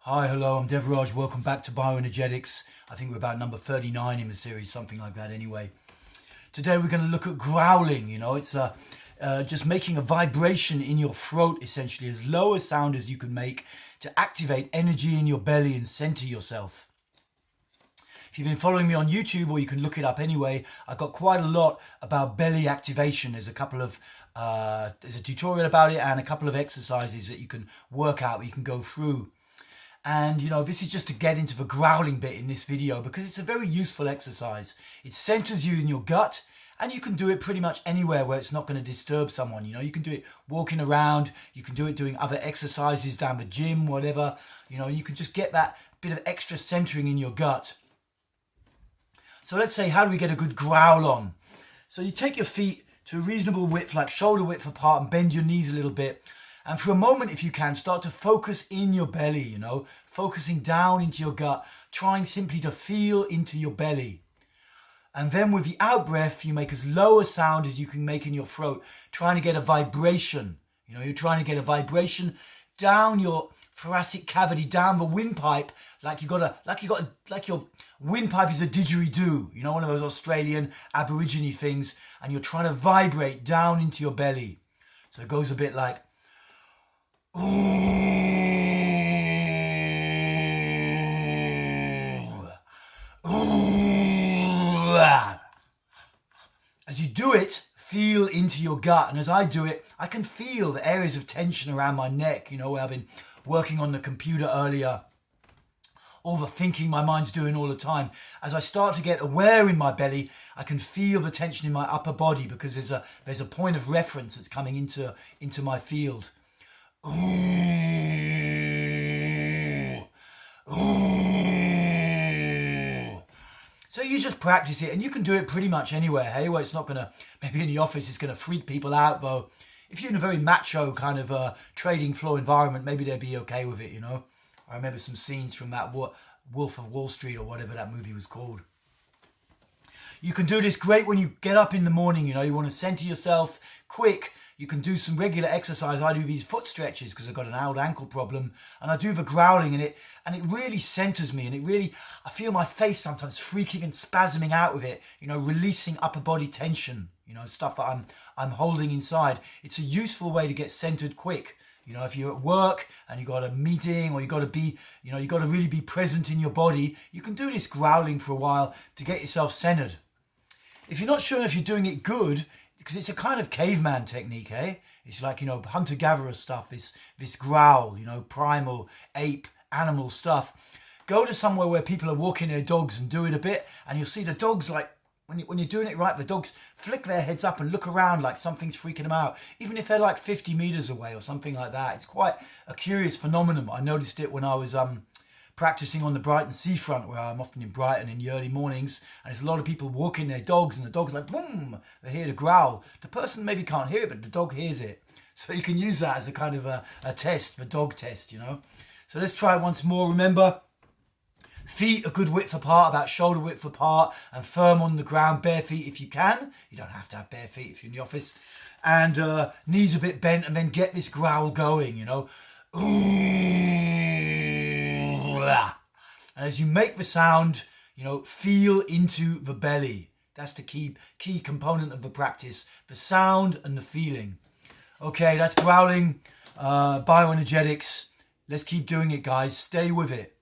Hi, hello, I'm Devraj. Welcome back to Bioenergetics. I think we're about number 39 in the series, something like that anyway. Today we're going to look at growling. It's just making a vibration in your throat, essentially, as low a sound as you can make to activate energy in your belly and center yourself. If you've been following me on YouTube, or you can look it up anyway, I've got quite a lot about belly activation. There's a tutorial about it and a couple of exercises that you can work out, that you can go through. And this is just to get into the growling bit in this video because it's a very useful exercise. It centers you in your gut, and you can do it pretty much anywhere where it's not going to disturb someone. You can do it walking around, you can do it doing other exercises down the gym, whatever. You can just get that bit of extra centering in your gut. So let's say, how do we get a good growl on? So you take your feet to a reasonable width, like shoulder width apart, and bend your knees a little bit. And for a moment, if you can, start to focus in your belly, focusing down into your gut, trying simply to feel into your belly. And then with the out breath, you make as low a sound as you can make in your throat, trying to get a vibration. You're trying to get a vibration down your thoracic cavity, down the windpipe, like your windpipe is a didgeridoo, one of those Australian Aborigine things, and you're trying to vibrate down into your belly. So it goes a bit like, as you do it, feel into your gut. And as I do it, I can feel the areas of tension around my neck, where I've been working on the computer earlier. All the thinking my mind's doing all the time. As I start to get aware in my belly, I can feel the tension in my upper body because there's a point of reference that's coming into my field. So you just practice it, and you can do it pretty much anywhere. Hey, well, it's not going to, maybe in the office it's going to freak people out, though. If you're in a very macho kind of trading floor environment, maybe they'd be okay with it, I remember some scenes from that Wolf of Wall Street, or whatever that movie was called. You can do this great when you get up in the morning, you want to center yourself quick. You can do some regular exercise. I do these foot stretches because I've got an old ankle problem, and I do the growling in it, and it really centers me, and I feel my face sometimes freaking and spasming out with it, releasing upper body tension, stuff that I'm holding inside. It's a useful way to get centered quick. If you're at work and you've got a meeting, or you've got to really be present in your body, you can do this growling for a while to get yourself centered. If you're not sure if you're doing it good, because it's a kind of caveman technique, eh? It's like, hunter-gatherer stuff, this growl, primal, ape, animal stuff. Go to somewhere where people are walking their dogs and do it a bit, and you'll see the dogs, like, when you're doing it right, the dogs flick their heads up and look around like something's freaking them out, even if they're like 50 meters away or something like that. It's quite a curious phenomenon. I noticed it when I was practicing on the Brighton seafront, where I'm often in Brighton in the early mornings, and there's a lot of people walking their dogs, and the dog's like, boom, they hear the growl. The person maybe can't hear it, but the dog hears it. So you can use that as a kind of a test, the dog test, So let's try it once more. Remember, feet a good width apart, about shoulder width apart, and firm on the ground, bare feet if you can. You don't have to have bare feet if you're in the office. And knees a bit bent, and then get this growl going, And as you make the sound, feel into the belly. That's the key component of the practice, the sound and the feeling. Okay, that's growling, bioenergetics. Let's keep doing it, guys. Stay with it.